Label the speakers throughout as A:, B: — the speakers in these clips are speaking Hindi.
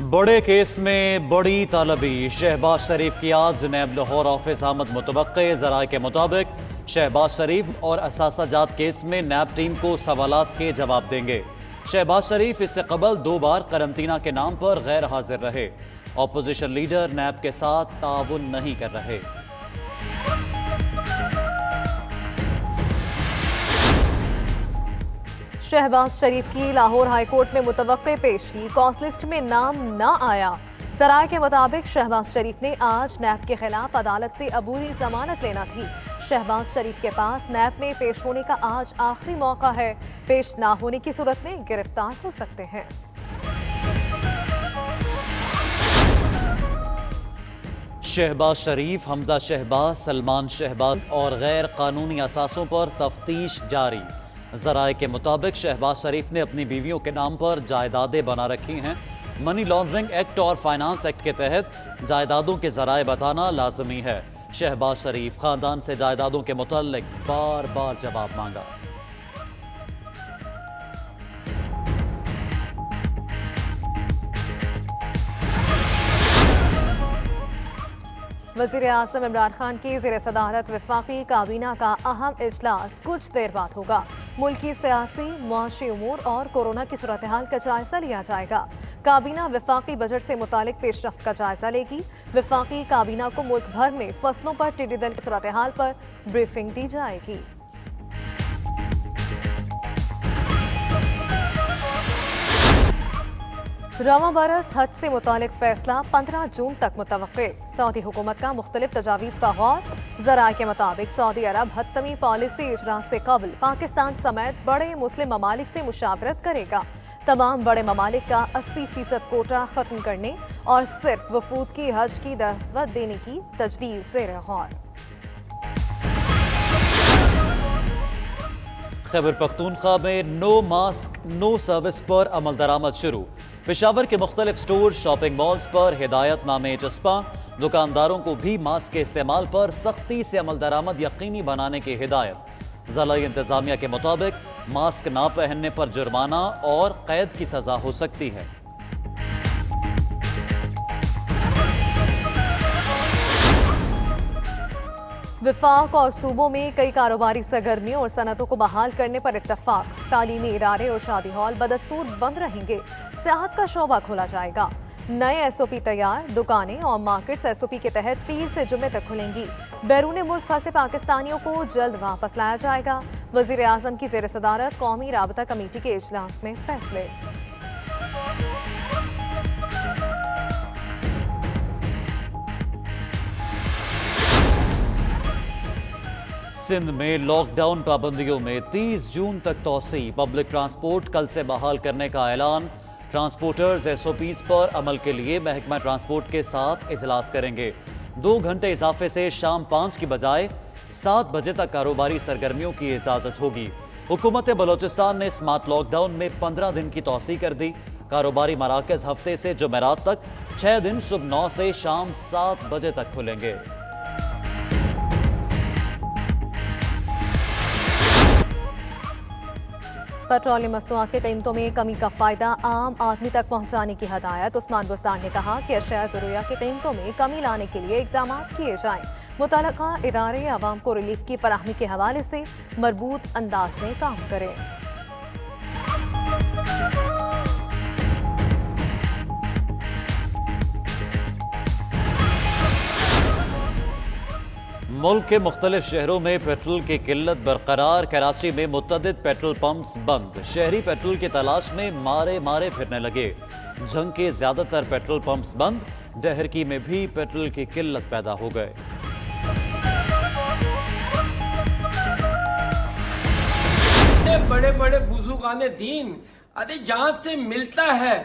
A: बड़े केस में बड़ी तलबी। शहबाज शरीफ की आज नैब लाहौर ऑफिस आमद मुतवक्के। ज़राए के मुताबिक शहबाज शरीफ और असासाजात केस में नैब टीम को सवालात के जवाब देंगे। शहबाज शरीफ इससे कबल 2 बार करंतना के नाम पर गैर हाजिर रहे। अपोजिशन लीडर नैब के साथ ताउन नहीं कर रहे।
B: शहबाज शरीफ की लाहौर हाईकोर्ट में मुतवक्के पेशी। कॉज लिस्ट में नाम न आया। ज़राए के मुताबिक शहबाज शरीफ ने आज नैब के खिलाफ अदालत से अबूरी जमानत लेना थी। शहबाज शरीफ के पास नैब में पेश होने का आज आखिरी मौका है। पेश ना होने की सूरत में गिरफ्तार हो सकते हैं।
A: शहबाज शरीफ, हमजा शहबाज, सलमान शहबाज और गैर कानूनी असासों पर तफ्तीश जारी। ज़राए के मुताबिक शहबाज शरीफ ने अपनी बीवियों के नाम पर जायदादें बना रखी हैं। मनी लॉन्ड्रिंग एक्ट और फाइनेंस एक्ट के तहत जायदादों के ज़राए बताना लाजमी है। शहबाज शरीफ खानदान से जायदादों के मुताल्लिक बार बार जवाब मांगा।
B: वज़ीर आज़म इमरान खान की ज़ेर सदारत वफाकी काबीना का अहम इजलास कुछ देर बाद होगा। मुल्की सियासी मुआशी उमूर और कोरोना की सूरत हाल का जायजा लिया जाएगा। काबीना वफाकी बजट से मुतालिक पेशरफ्त का जायजा लेगी। वफाकी काबीना को मुल्क भर में फसलों पर टिड्डी दल की सूरत हाल पर ब्रीफिंग दी जाएगी। रवा बरस हज से मुतालिक फैसला 15 जून तक मुतवक्के। सऊदी हुकूमत का मुख्तलिफ तजावीज़ पर गौर। ज़राए के मुताबिक सऊदी अरब हतमी पॉलिसी इजलास से कबल पाकिस्तान समेत बड़े मुस्लिम ममालिक से मुशावरत करेगा। तमाम बड़े ममालिक का 80% कोटा ख़त्म करने और सिर्फ वफूद की हज की दावत देने की तजवीज़ ज़ेर गौर।
A: खैबर पख्तूनख्वा में नो मास्क नो सर्विस पर अमल दरामद शुरू। पेशावर के मुख्तलिफ स्टोर, शॉपिंग मॉल्स पर हिदायतनामे चस्पा। दुकानदारों को भी मास्क के इस्तेमाल पर सख्ती से अमल दरामद यकीनी बनाने की हिदायत। ज़िला इंतजामिया के मुताबिक मास्क ना पहनने पर जुर्माना और कैद की सजा हो सकती है।
B: विफाक और सूबों में कई कारोबारी सरगर्मियों और सनतों को बहाल करने पर इत्तफाक। तालीमी इदारे और शादी हॉल बदस्तूर बंद रहेंगे। सियाहत का शोबा खोला जाएगा। नए एसओपी तैयार। दुकानें और मार्केट्स एसओपी के तहत पीर से जुमे तक खुलेंगी। बैरून मुल्क फंसे पाकिस्तानियों को जल्द वापस लाया जाएगा। वज़ीर आज़म की ज़ेर सदारत कौमी राबता कमेटी के इजलास में फैसले।
A: सिंध में लॉकडाउन पाबंदियों में 30 जून तक तोसी। पब्लिक ट्रांसपोर्ट कल से बहाल करने का ऐलान। ट्रांसपोर्टर्स एसओपीज पर अमल के लिए महकमा ट्रांसपोर्ट के साथ इजलास करेंगे। 2 घंटे इजाफे से शाम 5 की बजाय 7 बजे तक कारोबारी सरगर्मियों की इजाजत होगी। हुकूमत बलोचिस्तान ने स्मार्ट लॉकडाउन में 15 दिन की तोसी कर दी। कारोबारी मराकज हफ्ते से जुमेरात तक 6 दिन सुबह 9 से शाम 7 बजे तक खुलेंगे।
B: पेट्रोलियम मसनूआत की कीमतों में कमी का फायदा आम आदमी तक पहुंचाने की हिदायत। उस्मान बुस्तान ने कहा कि अशिया ज़रूरिया की कीमतों में कमी लाने के लिए इक़दाम किए जाएं। मुतल्लिका इदारे आवाम को रिलीफ की फराहमी के हवाले से मरबूत अंदाज में काम करें।
A: मुल्क के मुख्तलिफ शहरों में पेट्रोल की किल्लत बरकरार। कराची में मुतअद्दिद पेट्रोल पंप्स बंद। शहरी पेट्रोल की तलाश में मारे मारे फिरने लगे। जंग के ज्यादातर पेट्रोल पंप्स बंद। डहरकी में भी पेट्रोल की किल्लत पैदा हो गए।
C: बड़े बड़े बुजुर्गाने दीन अरे जहां से मिलता है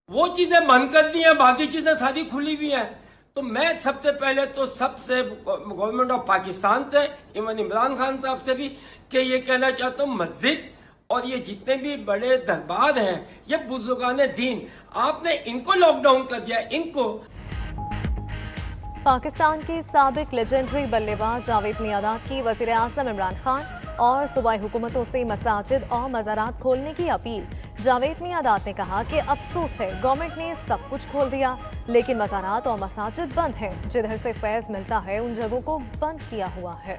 C: वो चीजें बंद कर दी हैं, बाकी चीजें सारी खुली हुई हैं। तो मैं सबसे पहले तो सबसे गवर्नमेंट ऑफ पाकिस्तान से इवन इमरान खान साहब से भी कि ये कहना चाहता हूँ, मस्जिद और ये जितने भी बड़े दरबार हैं, ये बुजुर्गाने दीन, आपने इनको लॉकडाउन कर दिया। इनको
B: पाकिस्तान के साबिक लेजेंडरी बल्लेबाज जावेद मियादाद की वज़ीर आज़म इमरान खान और सूबाई हुकूमतों से मसाजिद और मज़ारात खोलने की अपील। जावेद मियादाद ने कहा कि अफसोस है गवर्नमेंट ने सब कुछ खोल दिया, लेकिन मज़ारात और मसाजिद बंद हैं। जिधर से फैज़ मिलता है उन जगहों को बंद किया हुआ है।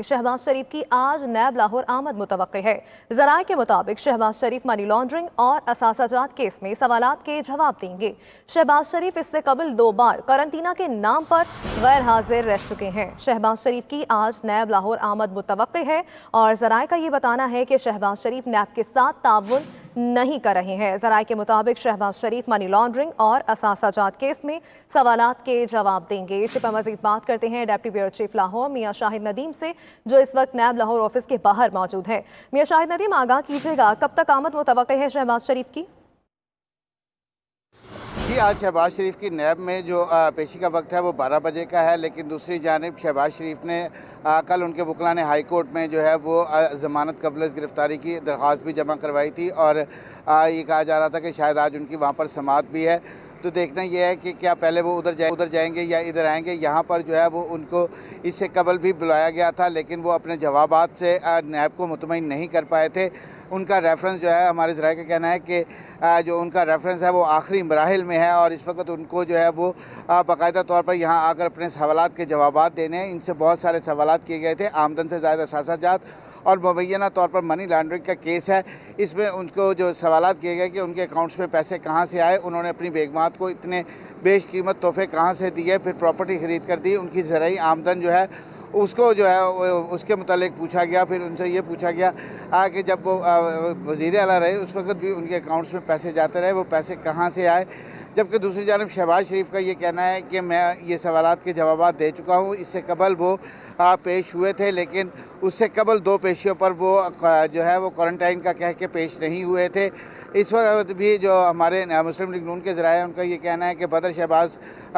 B: शहबाज शरीफ की आज नैब लाहौर आमद मुतवक्के है। ज़राए के मुताबिक शहबाज शरीफ मनी लॉन्ड्रिंग और असासाजात केस में सवालात के जवाब देंगे। शहबाज शरीफ इससे कबल 2 बार करंतना के नाम पर गैर हाजिर रह चुके हैं। शहबाज शरीफ की आज नैब लाहौर आमद मुतवक्के है और ज़राए का ये बताना है कि शहबाज शरीफ नैब के साथ ताउन नहीं कर रहे हैं। ज़राए के मुताबिक शहबाज शरीफ मनी लॉन्ड्रिंग और असासाजात केस में सवालात के जवाब देंगे। इसी पर मजीद बात करते हैं डिप्टी ब्यूरो चीफ लाहौर मियां शाहिद नदीम से, जो इस वक्त नैब लाहौर ऑफिस के बाहर मौजूद है। मियां शाहिद नदीम, आगाह कीजिएगा, कब तक आमद मुतवक्के है शहबाज शरीफ की?
D: जी, आज शहबाज शरीफ की नैब में जो पेशी का वक्त है वो 12 बजे का है, लेकिन दूसरी जानिब शहबाज शरीफ ने कल उनके वकला ने हाई कोर्ट में जो है वो ज़मानत कबल गिरफ़्तारी की दरख्वास्त भी जमा करवाई थी और ये कहा जा रहा था कि शायद आज उनकी वहाँ पर समाअत भी है। तो देखना यह है कि क्या पहले वो उधर जाएंगे या इधर आएंगे। यहाँ पर जो है वो उनको इससे कबल भी बुलाया गया था, लेकिन वो अपने जवाबात से नैब को मुतमईन नहीं कर पाए थे। उनका रेफरेंस जो है, हमारे ज़राए का कहना है कि जो उनका रेफरेंस है वो आखिरी मराहिल में है और इस वक्त उनको जो है वो बाकायदा तौर पर यहाँ आकर अपने सवालात के जवाबात देने हैं। इनसे बहुत सारे सवालात किए गए थे, आमदन से ज़्यादा असासाजात और मुबैना तौर पर मनी लॉन्ड्रिंग का केस है। इसमें उनको जो सवालात किए गए कि उनके अकाउंट्स में पैसे कहाँ से आए, उन्होंने अपनी बेगमात को इतने बेशकीमत तोहफे कहाँ से दिए, फिर प्रॉपर्टी ख़रीद कर दी, उनकी ज़राई आमदन जो है उसको जो है उसके मुतालिक पूछा गया। फिर उनसे ये पूछा गया कि जब वो वज़ीर आला रहे उस वक्त भी उनके अकाउंट्स में पैसे जाते रहे, वो पैसे कहाँ से आए। जबकि दूसरी जानब शहबाज शरीफ का ये कहना है कि मैं ये सवालात के जवाब दे चुका हूँ। इससे कबल वो पेश हुए थे, लेकिन उससे कबल 2 पेशियों पर वो जो है वो क्वारंटाइन का कह के पेश नहीं हुए थे। इस वक्त भी जो हमारे मुस्लिम लीग नून के ज़राए उनका ये कहना है कि बदर शहबाज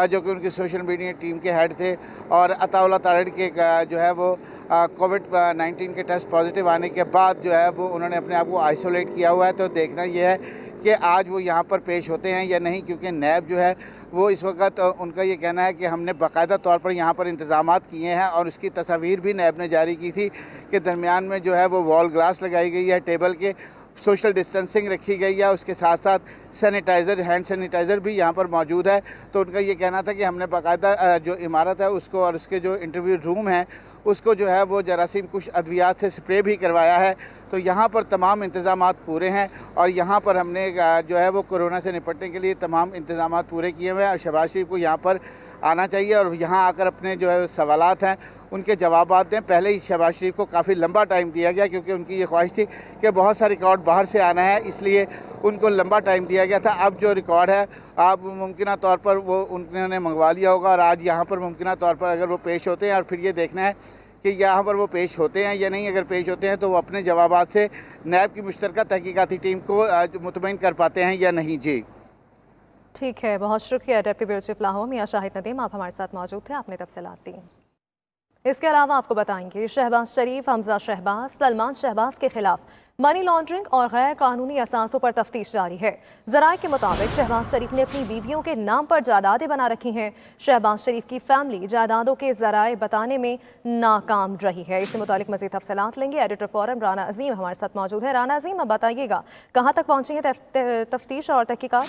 D: जो कि उनकी सोशल मीडिया टीम के हेड थे और अताउल्लाह तारिड़ के जो है वो कोविड-19 के टेस्ट पॉजिटिव आने के बाद जो है वो उन्होंने अपने आप को आइसोलेट किया हुआ है। तो देखना यह है कि आज वो यहाँ पर पेश होते हैं या नहीं, क्योंकि नैब जो है वो इस वक्त उनका ये कहना है कि हमने बाकायदा तौर पर यहाँ पर इंतज़ामात किए हैं और उसकी तस्वीर भी नैब ने जारी की थी कि दरमियान में जो है वो वॉल ग्लास लगाई गई है, टेबल के सोशल डिस्टेंसिंग रखी गई है, उसके साथ साथ सैनिटाइज़र, हैंड सैनिटाइज़र भी यहाँ पर मौजूद है। तो उनका ये कहना था कि हमने बाकायदा जो इमारत है उसको और उसके जो इंटरव्यू रूम है उसको जो है वो जरासीम कुछ अद्वियात से स्प्रे भी करवाया है। तो यहाँ पर तमाम इंतज़ामात पूरे हैं और यहाँ पर हमने जो है वो कोरोना से निपटने के लिए तमाम इंतज़ामात पूरे किए हुए हैं और शहबाज शरीफ को यहाँ पर आना चाहिए और यहाँ आकर अपने जो है सवालात हैं उनके जवाबात दें। पहले ही शहबाज शरीफ को काफ़ी लंबा टाइम दिया गया, क्योंकि उनकी ये ख्वाहिश थी कि बहुत सारे रिकॉर्ड बाहर से आना है, इसलिए उनको लंबा टाइम दिया गया था। अब जो रिकॉर्ड है आप मुमकिन तौर पर वो उन्होंने मंगवा लिया होगा और आज यहाँ पर मुमकिन तौर पर अगर वो पेश होते हैं और फिर ये देखना है कि यहाँ पर वो पेश होते हैं या नहीं। अगर पेश होते हैं तो वो अपने जवाबात से नैब की मुश्तरका तहकीकाती टीम को मुतमईन कर पाते हैं या नहीं। जी
B: ठीक है, बहुत शुक्रिया डिप्टी ब्यूरो चीफ लाहौर मियां शाहिद नदीम, आप हमारे साथ मौजूद थे, आपने तफसीलात दी। इसके अलावा आपको बताएंगे शहबाज शरीफ, हमजा शहबाज, सलमान शहबाज के खिलाफ मनी लॉन्ड्रिंग और गैर कानूनी असासों पर तफ्तीश जारी है। ज़राए के मुताबिक शहबाज शरीफ ने अपनी बीवियों के नाम पर जायदादें बना रखी हैं। शहबाज शरीफ की फैमिली जायदादों के ज़राए बताने में नाकाम रही है। इससे मुतालिक मज़ीद तफसीलात लेंगे। एडिटर फोरम राना अजीम हमारे साथ मौजूद है। राना अजीम, अब बताइएगा कहाँ तक पहुँची है तफ्तीश और तहकीकात?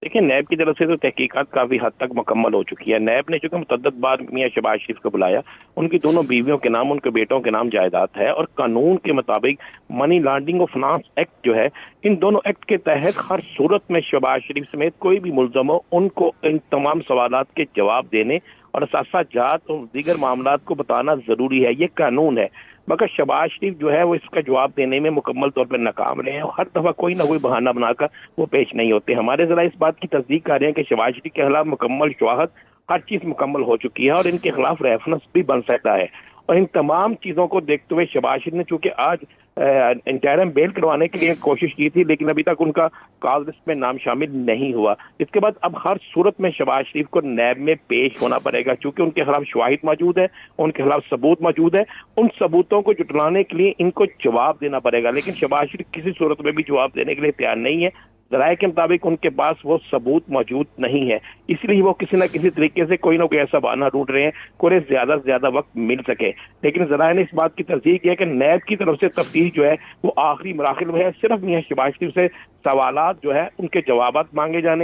E: देखिए, नैब की तरफ से तो तहकीकात काफ़ी हद तक मुकम्मल हो चुकी है। नैब ने चूँकि मुतअद्दिद बार मियां शहबाज शरीफ को बुलाया, उनकी दोनों बीवियों के नाम, उनके बेटों के नाम जायदाद है और कानून के मुताबिक मनी लॉन्ड्रिंग और फाइनेंस एक्ट जो है, इन दोनों एक्ट के तहत हर सूरत में शहबाज शरीफ समेत कोई भी मुल्ज़म हो उनको इन तमाम सवालात के जवाब देने और असासाजात और दीगर मामलात को बताना ज़रूरी है। ये कानून है। मगर शहबाज शरीफ जो है वो इसका जवाब देने में मुकम्मल तौर पर नाकाम रहे हैं और हर दफ़ा कोई ना कोई बहाना बनाकर वो पेश नहीं होते। हमारे ज़रा इस बात की तस्दीक कर रहे हैं कि शहबाज शरीफ के खिलाफ मुकम्मल शवाहद, हर चीज़ मुकम्मल हो चुकी है और इनके खिलाफ रेफरेंस भी बन सकता है। और इन तमाम चीज़ों को देखते हुए शहबाज शरीफ ने चूँकि आज इंटरिम बेल करवाने के लिए कोशिश की थी, लेकिन अभी तक उनका कॉल लिस्ट में नाम शामिल नहीं हुआ। इसके बाद अब हर सूरत में शहबाज शरीफ को नैब में पेश होना पड़ेगा, चूँकि उनके खिलाफ शवाहिद मौजूद है, उनके खिलाफ सबूत मौजूद है। उन सबूतों को जुटलाने के लिए इनको जवाब देना पड़ेगा, लेकिन शहबाज शरीफ किसी सूरत में भी जवाब देने के लिए तैयार नहीं है। जराये के मुताबिक उनके पास वो सबूत मौजूद नहीं है, इसलिए वो किसी न किसी तरीके से कोई ना कोई ऐसा बहाना ढूंढ रहे हैं कि उन्हें ज्यादा से ज्यादा वक्त मिल सके। लेकिन जराये ने इस बात की तरजीह की है कि नैब की तरफ से तफ्तीश जो है वो आखिरी मराहिल में है, सिर्फ मियां शहबाज शरीफ से सवालात जो है उनके जवाबात मांगे जाने हैं।